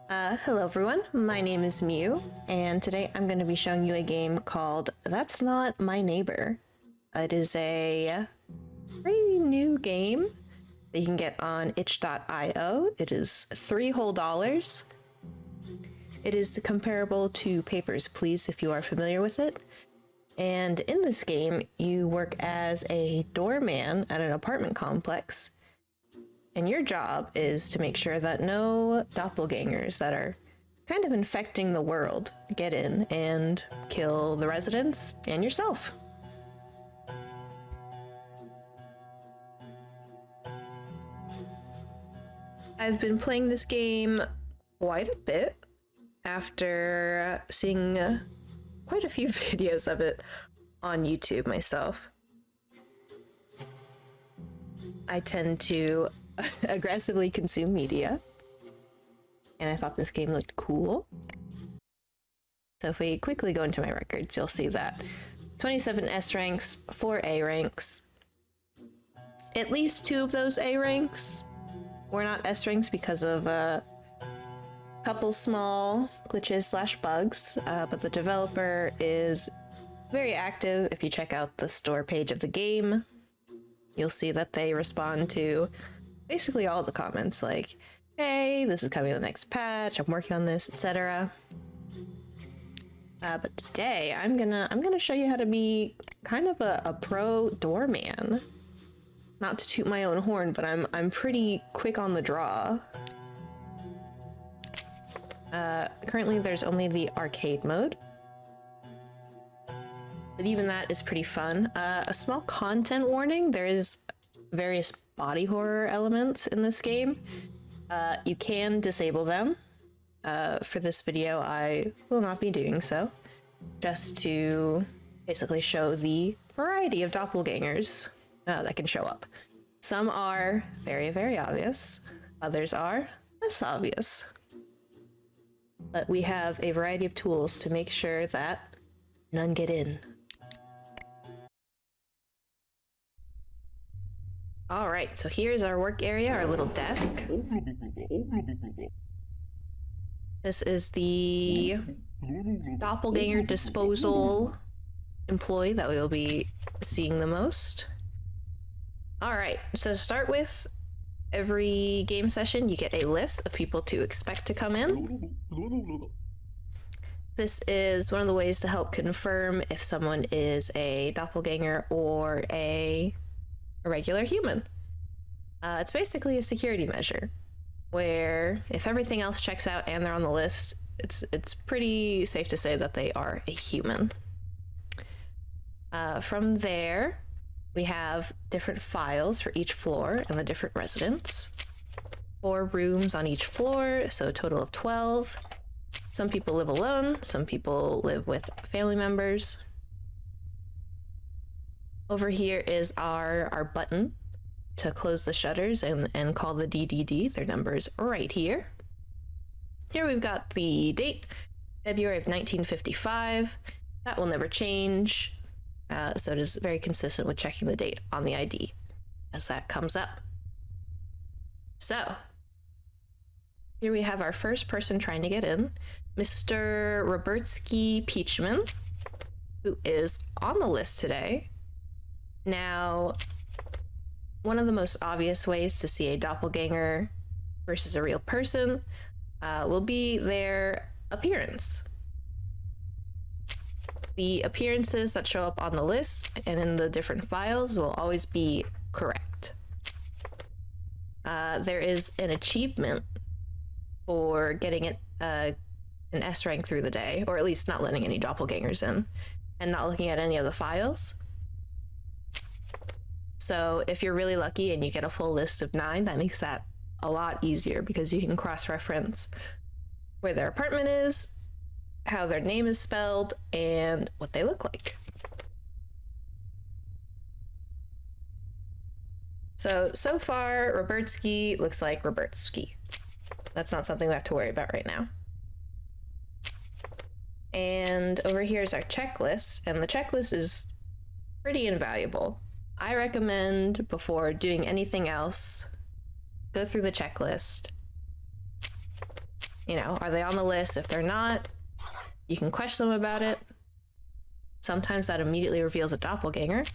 Hello everyone, my name is Mew, and today I'm going to be showing you a game called That's Not My Neighbor. It is a pretty new game that you can get on itch.io. It is $3 whole. It is comparable to Papers, Please if you are familiar with it. And in this game, you work as a doorman at an apartment complex. And your job is to make sure that no doppelgangers that are kind of infecting the world get in and kill the residents and yourself. I've been playing this game quite a bit after seeing quite a few videos of it on YouTube myself. I tend to aggressively consume media, and I thought this game looked cool. So if we quickly go into my records, you'll see that 27 S ranks, 4 A ranks. At least 2 of those A ranks were not S ranks because of a couple small glitches / bugs, but the developer is very active. If you check out the store page of the game, you'll see that they respond to basically all the comments like, hey, this is coming in the next patch, I'm working on this, etc. But today I'm gonna show you how to be kind of a pro doorman. Not to toot my own horn, but I'm pretty quick on the draw. Currently there's only the arcade mode, but even that is pretty fun. A small content warning, there is various body horror elements in this game. You can disable them. For this video, I will not be doing so, just to basically show the variety of doppelgangers that can show up. Some are very, very obvious. Others are less obvious. But we have a variety of tools to make sure that none get in. All right, so here's our work area, our little desk. This is the doppelganger disposal employee that we'll be seeing the most. All right, so to start with, every game session you get a list of people to expect to come in. This is one of the ways to help confirm if someone is a doppelganger or a regular human. It's basically a security measure where if everything else checks out and they're on the list, it's pretty safe to say that they are a human. From there, we have different files for each floor and the different residents. 4 rooms on each floor, so a total of 12. Some people live alone, some people live with family members. Over here is our button to close the shutters and call the DDD. Their number's right here. Here we've got the date, February of 1955. That will never change. So it is very consistent with checking the date on the ID as that comes up. So here we have our first person trying to get in, Mr. Robertsky Peachman, who is on the list today. Now, one of the most obvious ways to see a doppelganger versus a real person will be their appearance. The appearances that show up on the list and in the different files will always be correct. There is an achievement for getting an S rank through the day, or at least not letting any doppelgangers in and not looking at any of the files. So if you're really lucky and you get a full list of 9, that makes that a lot easier because you can cross-reference where their apartment is, how their name is spelled, and what they look like. So far, Robertsky looks like Robertsky. That's not something we have to worry about right now. And over here is our checklist, and the checklist is pretty invaluable. I recommend, before doing anything else, go through the checklist, You know, are they on the list? If they're not, you can question them about it. Sometimes that immediately reveals a doppelganger.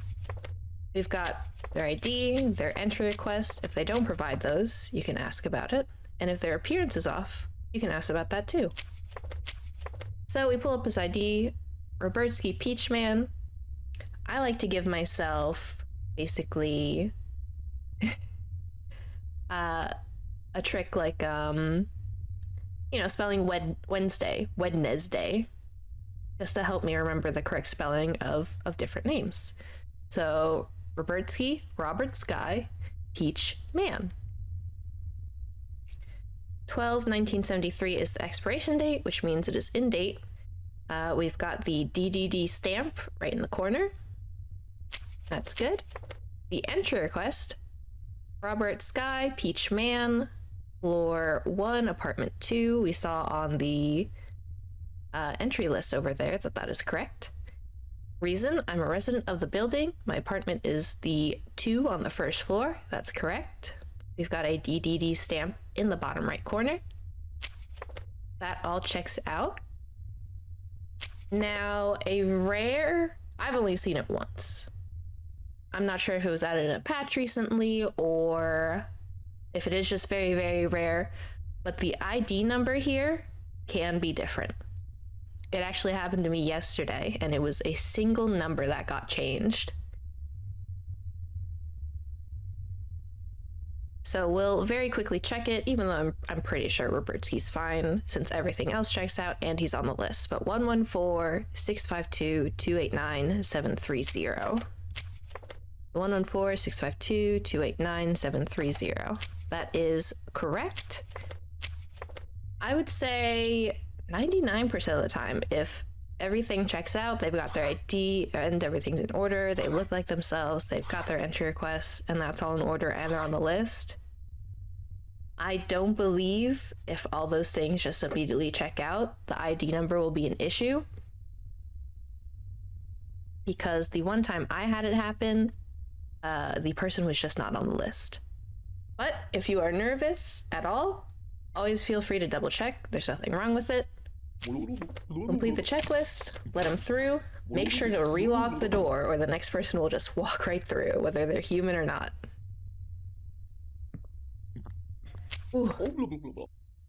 We've got their ID, their entry request. If they don't provide those, you can ask about it. And if their appearance is off, you can ask about that too. So we pull up his ID, Robertsky Peachman. I like to give myself basically a trick like, you know, spelling Wednesday, just to help me remember the correct spelling of different names. So Robertsky, Robert Sky, Peach Man. 12/1973 is the expiration date, which means it is in date. We've got the DDD stamp right in the corner. That's good. The entry request, Robert Sky, Peach Man, floor 1, apartment 2. We saw on the entry list over there that is correct. Reason, I'm a resident of the building. My apartment is the 2 on the first floor. That's correct. We've got a DDD stamp in the bottom right corner. That all checks out. Now, a rare, I've only seen it once. I'm not sure if it was added in a patch recently or if it is just very, very rare, but the ID number here can be different. It actually happened to me yesterday, and it was a single number that got changed. So we'll very quickly check it, even though I'm pretty sure Robertsky's fine, since everything else checks out and he's on the list. But 114-652-289-730. 114-652-289-730. That is correct. I would say 99% of the time, if everything checks out, they've got their ID and everything's in order, they look like themselves, they've got their entry requests, and that's all in order and they're on the list. I don't believe if all those things just immediately check out, the ID number will be an issue. Because the one time I had it happen, the person was just not on the list. But if you are nervous at all, always feel free to double check. There's nothing wrong with it. Complete the checklist, let them through, make sure to relock the door or the next person will just walk right through, whether they're human or not. Ooh.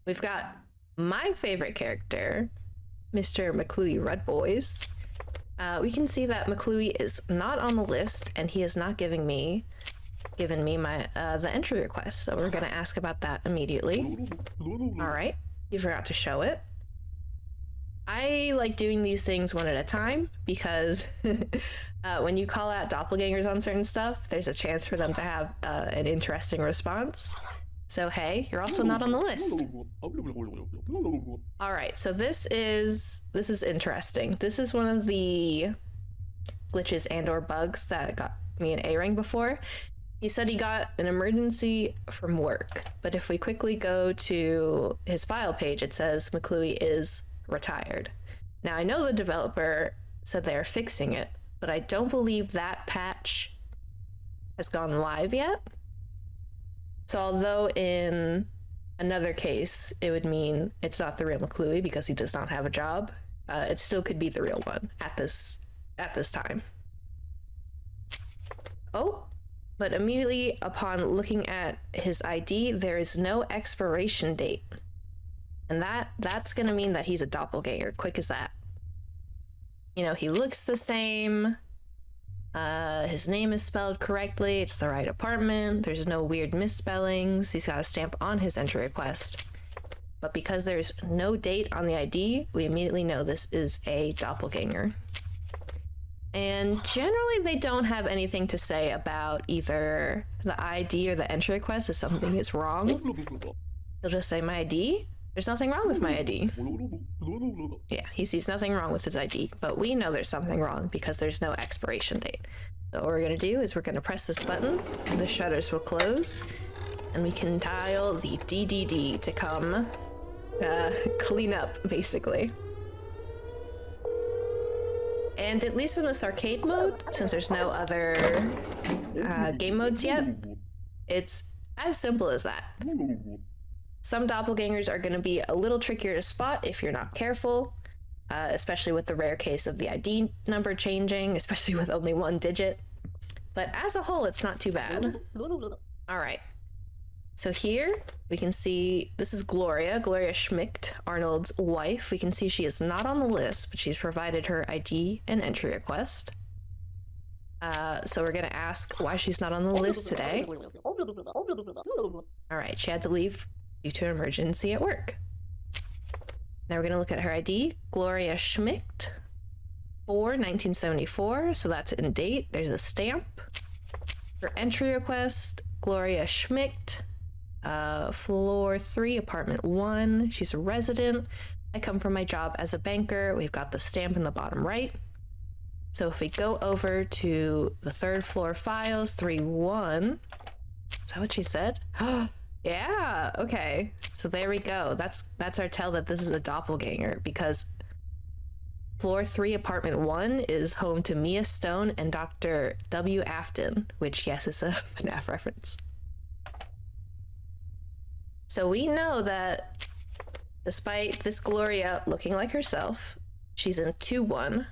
We've got my favorite character, Mr. McCluey Rudboys. We can see that McCluey is not on the list and he is not given me my the entry request, so we're gonna ask about that immediately. All right, you forgot to show it. I like doing these things one at a time because when you call out doppelgangers on certain stuff, there's a chance for them to have an interesting response. So hey, you're also not on the list. All right, so this is interesting. This is one of the glitches and or bugs that got me an A-ring before. He said he got an emergency from work, but if we quickly go to his file page, it says McCluey is retired. Now I know the developer said they are fixing it, but I don't believe that patch has gone live yet. So although in another case it would mean it's not the real McCluey because he does not have a job, it still could be the real one at this time. Oh, but immediately upon looking at his ID, there is no expiration date. And that's gonna mean that he's a doppelganger, quick as that. You know, he looks the same, his name is spelled correctly, it's the right apartment, there's no weird misspellings, he's got a stamp on his entry request. But because there's no date on the ID, we immediately know this is a doppelganger. And generally they don't have anything to say about either the ID or the entry request if something is wrong. They'll just say, my ID? There's nothing wrong with my ID. Yeah, he sees nothing wrong with his ID, but we know there's something wrong because there's no expiration date. So what we're gonna do is we're gonna press this button, the shutters will close, and we can dial the DDD to come clean up, basically. And at least in this arcade mode, since there's no other game modes yet, it's as simple as that. Some doppelgangers are going to be a little trickier to spot if you're not careful, especially with the rare case of the ID number changing, especially with only one digit. But as a whole, it's not too bad. All right. So here we can see this is Gloria Schmidt, Arnold's wife. We can see she is not on the list, but she's provided her ID and entry request. So we're gonna ask why she's not on the list today. All right, she had to leave due to an emergency at work. Now we're gonna look at her ID, Gloria Schmidt, 1974, so that's in date. There's a stamp. Her entry request, Gloria Schmidt, floor 3, apartment 1. She's a resident. I come from my job as a banker. We've got the stamp in the bottom right. So if we go over to the 3rd floor files, 3-1, is that what she said? Yeah, okay. So there we go. That's our tell that this is a doppelganger, because floor 3, apartment 1 is home to Mia Stone and Dr. W. Afton, which, yes, is a FNAF reference. So we know that despite this Gloria looking like herself, she's in 2-1.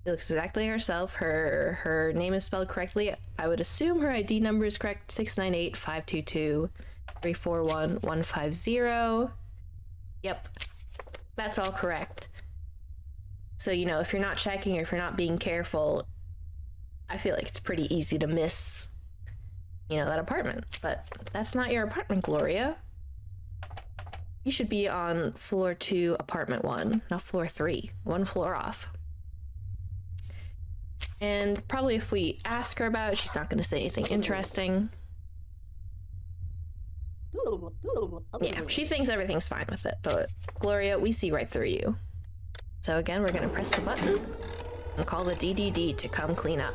She looks exactly like herself. Her name is spelled correctly. I would assume her ID number is correct. 698-522-341-150. Yep, that's all correct. So, you know, if you're not checking or if you're not being careful, I feel like it's pretty easy to miss, you know, that apartment. But that's not your apartment, Gloria. You should be on floor 2, apartment 1, not floor 3. One floor off. And probably if we ask her about it, she's not going to say anything interesting. Yeah, she thinks everything's fine with it, but Gloria, we see right through you. So again, we're going to press the button and call the DDD to come clean up.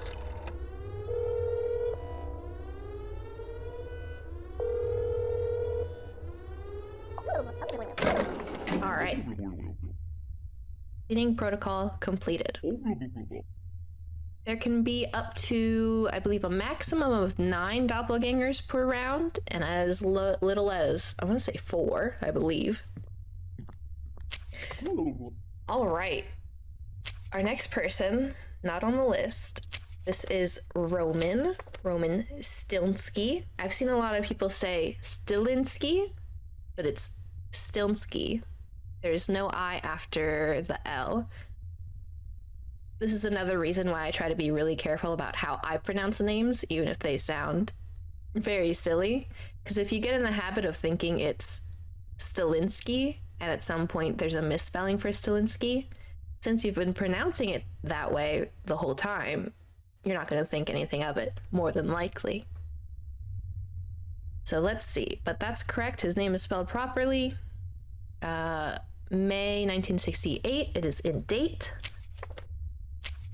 All right. Cleaning protocol completed. There can be up to, I believe, a maximum of 9 doppelgangers per round, and as little as, I want to say 4, I believe. All right. Our next person, not on the list, this is Roman Stilnsky. I've seen a lot of people say Stilinski, but it's Stilnsky. There's no I after the L. This is another reason why I try to be really careful about how I pronounce the names, even if they sound very silly. Because if you get in the habit of thinking it's Stilinski, and at some point there's a misspelling for Stilinski, since you've been pronouncing it that way the whole time, you're not going to think anything of it, more than likely. So let's see. But that's correct. His name is spelled properly. May 1968. It is in date.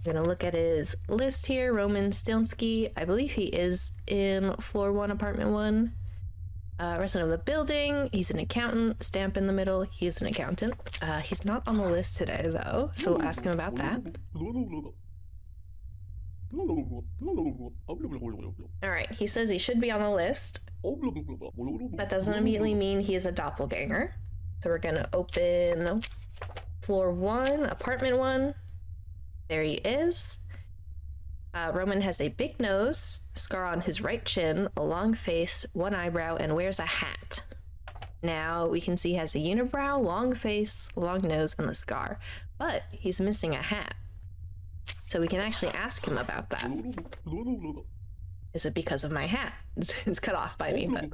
I'm going to look at his list here. Roman Stilnsky. I believe he is in floor 1, apartment 1. Resident of the building. He's an accountant. Stamp in the middle. He's an accountant. He's not on the list today, though, so we'll ask him about that. All right, he says he should be on the list. That doesn't immediately mean he is a doppelganger. So we're going to open floor 1, apartment 1. There he is. Roman has a big nose, scar on his right chin, a long face, one eyebrow, and wears a hat. Now we can see he has a unibrow, long face, long nose, and the scar, but he's missing a hat. So we can actually ask him about that. Is it because of my hat? It's cut off by me, but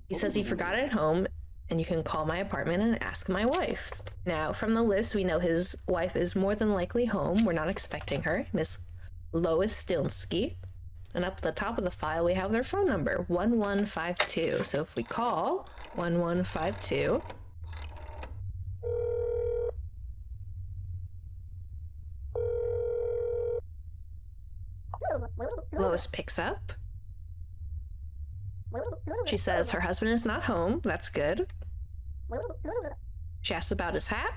he says he forgot it at home, and you can call my apartment and ask my wife. Now, from the list, we know his wife is more than likely home. We're not expecting her. Miss Lois Stilnsky. And up at the top of the file, we have their phone number, 1152. So if we call 1152, Lois picks up. She says her husband is not home. That's good. She asks about his hat.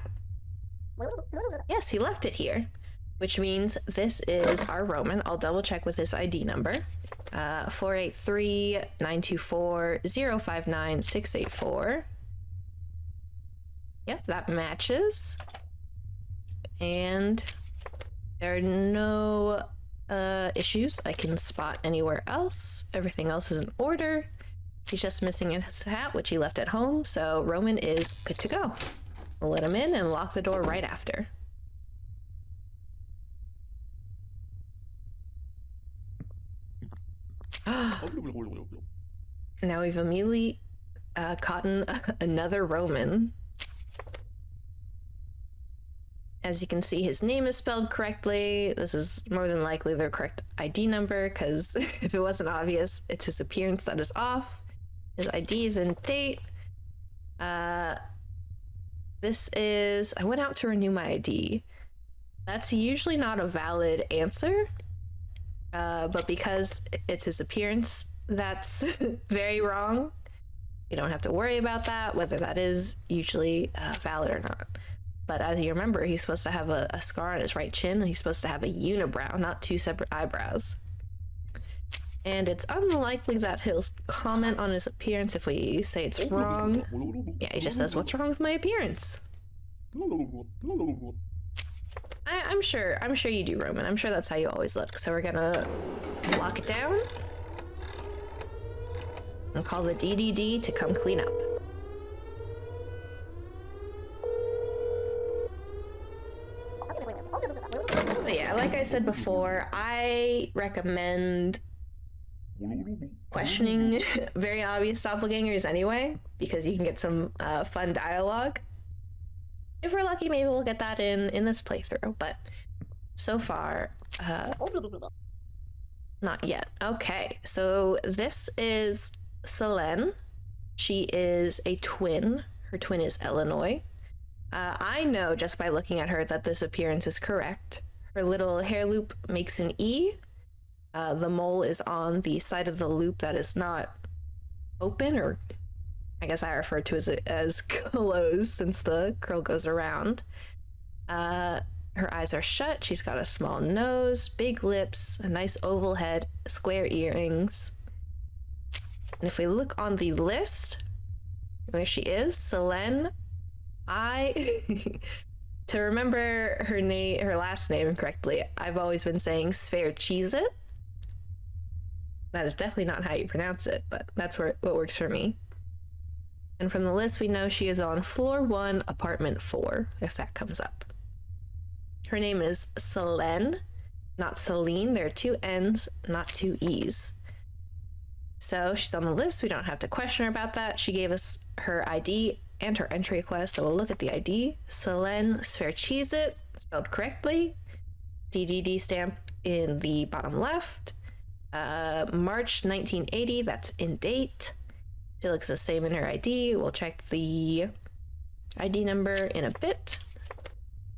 Yes, he left it here, which means this is our Roman. I'll double check with his ID number. 483-924-059-684. Yep, that matches. And there are no issues I can spot anywhere else. Everything else is in order. He's just missing his hat, which he left at home, so Roman is good to go. We'll let him in and lock the door right after. Now we've immediately caught another Roman. As you can see, his name is spelled correctly. This is more than likely the correct ID number, because if it wasn't obvious, it's his appearance that is off. His ID is in date. This is... I went out to renew my ID. That's usually not a valid answer, but because it's his appearance, that's very wrong. You don't have to worry about that, whether that is usually valid or not. But as you remember, he's supposed to have a scar on his right chin, and he's supposed to have a unibrow, not two separate eyebrows. And it's unlikely that he'll comment on his appearance if we say it's wrong. Yeah, he just says, "What's wrong with my appearance?" I'm sure you do, Roman. I'm sure that's how you always look. So we're gonna lock it down and call the DDD to come clean up. But yeah, like I said before, I recommend questioning very obvious doppelgangers anyway, because you can get some fun dialogue. If we're lucky, maybe we'll get that in this playthrough, but so far, not yet. Okay, so this is Selene. She is a twin. Her twin is Illinois. I know just by looking at her that this appearance is correct. Her little hair loop makes an E. The mole is on the side of the loop that is not open, or I guess I refer to it as closed since the curl goes around. Her eyes are shut. She's got a small nose, big lips, a nice oval head, square earrings. And if we look on the list, where she is, Selene, to remember her last name correctly, I've always been saying Svercheezit. That is definitely not how you pronounce it, but that's what works for me. And from the list, we know she is on floor 1, apartment 4, if that comes up. Her name is Selene, not Celine. There are 2 N's, not 2 E's. So she's on the list. We don't have to question her about that. She gave us her ID and her entry request, so we'll look at the ID. Selene Svercheezit, spelled correctly. DDD stamp in the bottom left. March 1980, that's in date. She looks the same in her ID. We'll check the ID number in a bit.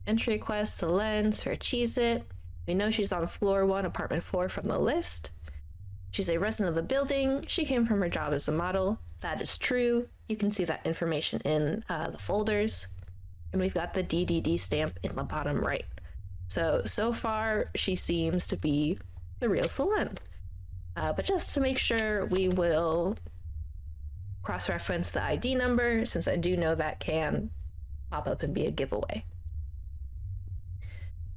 Entry request, Selene Svercheezit. We know she's on floor 1, apartment 4 from the list. She's a resident of the building. She came from her job as a model. That is true. You can see that information in the folders. And we've got the DDD stamp in the bottom right. So far, she seems to be the real Selene. But just to make sure, we will cross-reference the ID number, since I do know that can pop up and be a giveaway.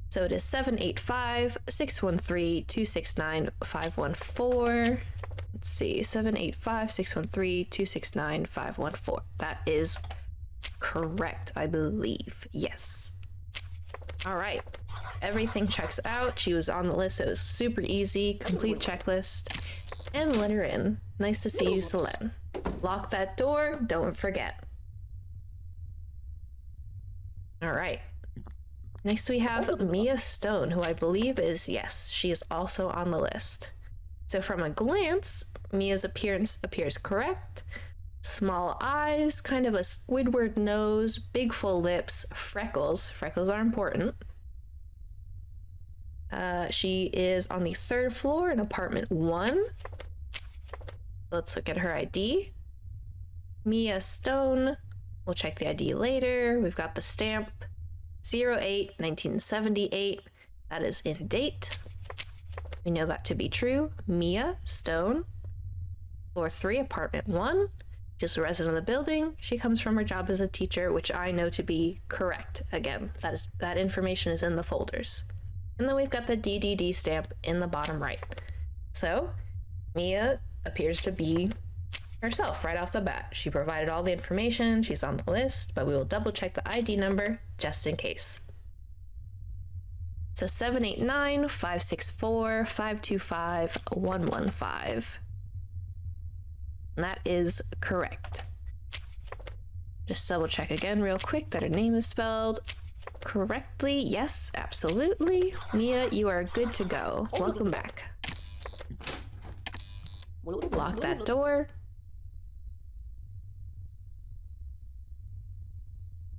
So it is 785-613-269-514. Let's see, 785-613-269-514. That is correct, I believe. Yes. All right. Everything checks out. She was on the list. It was super easy. Complete checklist. And let her in. Nice to see you, Selene. Lock that door. Don't forget. All right. Next we have Mia Stone, who I believe is, yes, she is also on the list. So from a glance, Mia's appearance appears correct. Small eyes, kind of a Squidward nose, big full lips, freckles. Freckles are important. She is on the 3rd floor in apartment 1. Let's look at her ID. Mia Stone. We'll check the ID later. We've got the stamp. 08-1978. That is in date. We know that to be true. Mia Stone, floor 3, apartment 1. She's a resident of the building. She comes from her job as a teacher, which I know to be correct. Again, that information is in the folders. And then we've got the DDD stamp in the bottom right. So Mia appears to be herself right off the bat. She provided all the information. She's on the list, but we will double check the ID number just in case. So 789-564-525-115. And that is correct. Just double check again real quick that her name is spelled correctly. Yes, absolutely. Mia, you are good to go. Welcome back. Lock that door.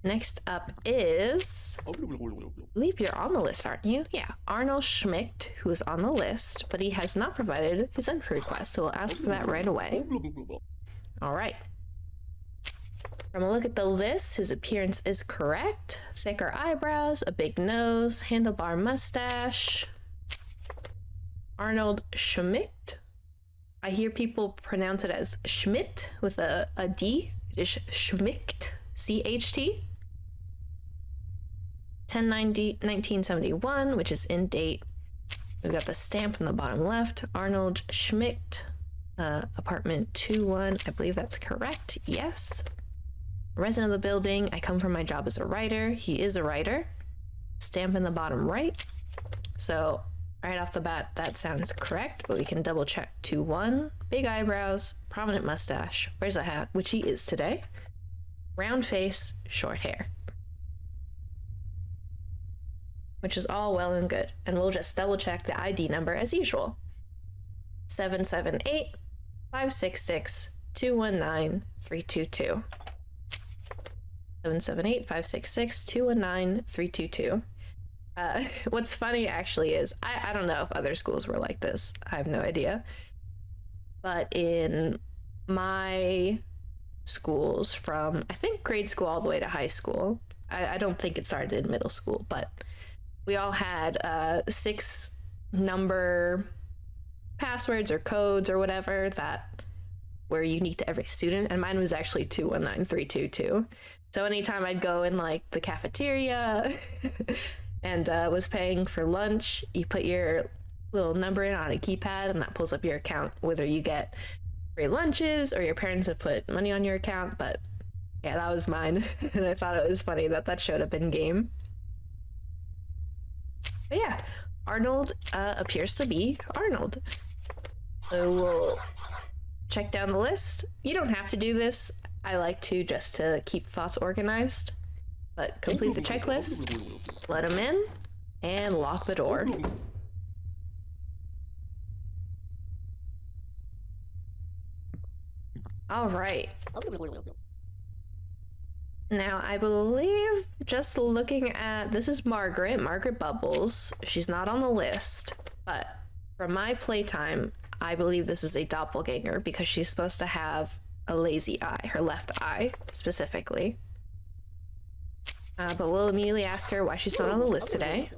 Next up is, I believe you're on the list, aren't you? Yeah, Arnold Schmidt, who is on the list, but he has not provided his entry request, so we'll ask for that right away. All right. From a look at the list, his appearance is correct. Thicker eyebrows, a big nose, handlebar mustache. Arnold Schmidt. I hear people pronounce it as Schmidt with a D. It is Schmidt, C-H-T. 1971, which is in date. We've got the stamp in the bottom left. Arnold Schmidt, apartment 21. I believe that's correct. Yes. Resident of the building. I come from my job as a writer. He is a writer. Stamp in the bottom right. So right off the bat, that sounds correct, but we can double check 21. Big eyebrows, prominent mustache, wears a hat, which he is today. Round face, short hair. Which is all well and good, and we'll just double check the ID number as usual. 778-566-219-322. 778-566-219-322. What's funny actually is, I don't know if other schools were like this. I have no idea. But in my schools from, I think, grade school all the way to high school, I don't think it started in middle school, but we all had 6-number passwords or codes or whatever that were unique to every student, and mine was actually 219322. So anytime I'd go in like the cafeteria and was paying for lunch, you put your little number in on a keypad and that pulls up your account, whether you get free lunches or your parents have put money on your account. But yeah, that was mine. And I thought it was funny that that showed up in game. But yeah, Arnold appears to be Arnold. So we'll check down the list. You don't have to do this. I like to, just to keep thoughts organized. But complete the checklist, let him in, and lock the door. All right. Now, I believe, just looking at, this is Margaret Bubbles. She's not on the list, but from my playtime, I believe this is a doppelganger because she's supposed to have a lazy eye, her left eye specifically. But we'll immediately ask her why she's not on the list today.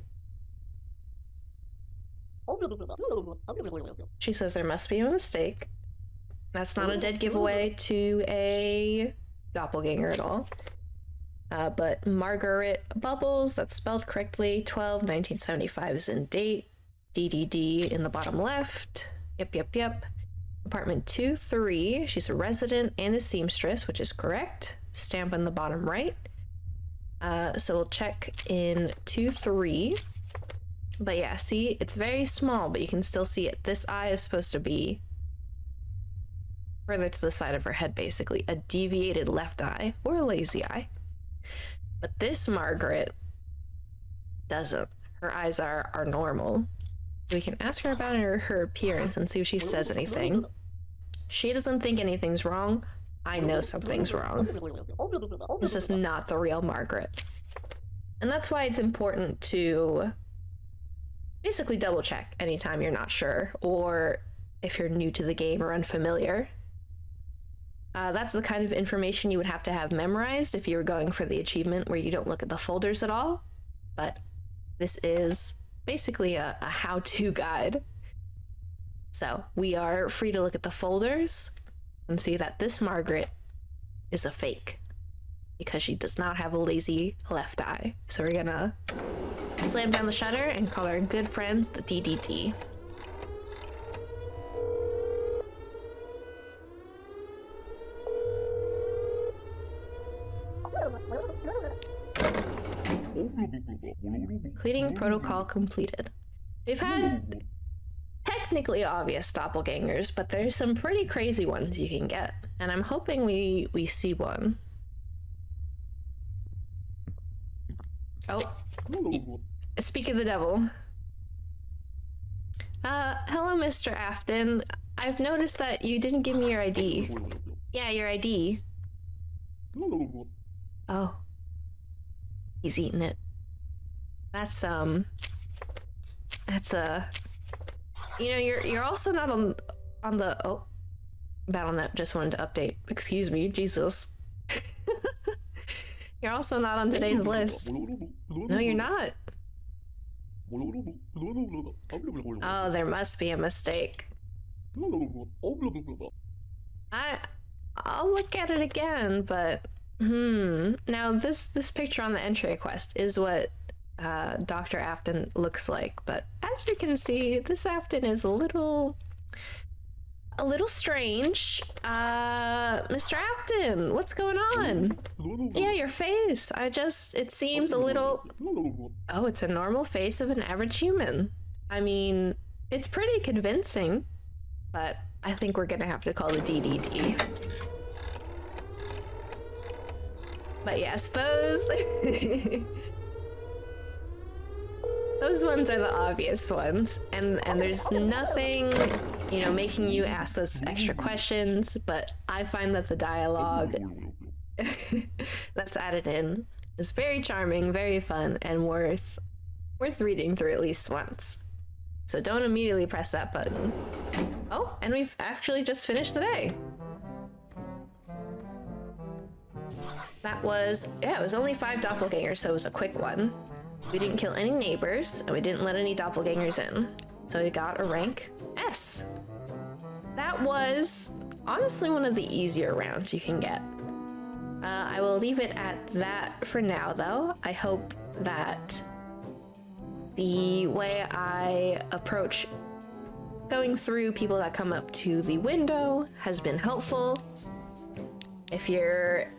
She says there must be a mistake. That's not a dead giveaway to a doppelganger at all. But Margaret Bubbles, that's spelled correctly. 12/1975 is in date. DDD in the bottom left. Yep. Apartment 23. She's a resident and a seamstress, which is correct. Stamp in the bottom right. So we'll check in 2-3. But yeah, see, it's very small, but you can still see it. This eye is supposed to be further to the side of her head, basically. A deviated left eye or a lazy eye. But this Margaret doesn't. Her eyes are normal. We can ask her about her appearance and see if she says anything. She doesn't think anything's wrong. I know something's wrong. This is not the real Margaret. And that's why it's important to basically double check anytime you're not sure, or if you're new to the game or unfamiliar. That's the kind of information you would have to have memorized if you were going for the achievement where you don't look at the folders at all. But this is basically a how-to guide So we are free to look at the folders and see that this Margaret is a fake because she does not have a lazy left eye. So we're gonna slam down the shutter and call our good friends the DDD. Cleaning protocol completed. We've had technically obvious doppelgangers, but there's some pretty crazy ones you can get, and I'm hoping we see one. Oh, speak of the devil. Hello, Mr. Afton. I've noticed that you didn't give me your ID. Yeah, your ID. Oh. He's eating it. That's you know, you're also not on the BattleNet just wanted to update. Excuse me, Jesus. You're also not on today's list. No, you're not. Oh, there must be a mistake. I'll look at it again, but now this picture on the entry request is what Dr. Afton looks like, but as you can see, this Afton is a little strange. Mr. Afton, what's going on? Yeah, your face. It seems a little... Oh, it's a normal face of an average human. I mean, it's pretty convincing, but I think we're gonna have to call the DDD. But yes, those... those ones are the obvious ones, and there's nothing, you know, making you ask those extra questions, but I find that the dialogue that's added in is very charming, very fun, and worth reading through at least once. So don't immediately press that button. Oh, and we've actually just finished the day. That was, yeah, it was only 5 doppelgangers, so it was a quick one. We didn't kill any neighbors, and we didn't let any doppelgangers in. So we got a rank S. That was honestly one of the easier rounds you can get. I will leave it at that for now, though. I hope that the way I approach going through people that come up to the window has been helpful. If you're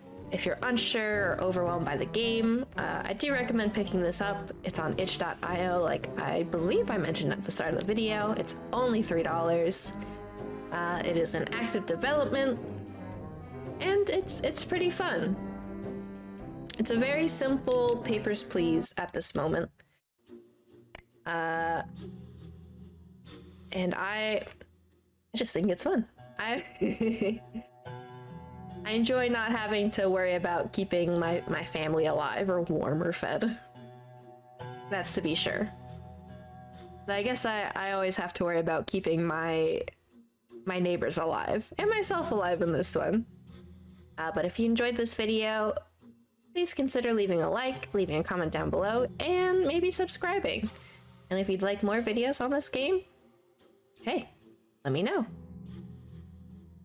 unsure or overwhelmed by the game, I do recommend picking this up. It's on itch.io, like I believe I mentioned at the start of the video. It's only $3. It is in active development, and it's pretty fun. It's a very simple Papers, Please at this moment. And I just think it's fun. I enjoy not having to worry about keeping my family alive or warm or fed. That's to be sure. But I guess I always have to worry about keeping my neighbors alive and myself alive in this one. But if you enjoyed this video, please consider leaving a like, leaving a comment down below, and maybe subscribing. And if you'd like more videos on this game, hey, let me know.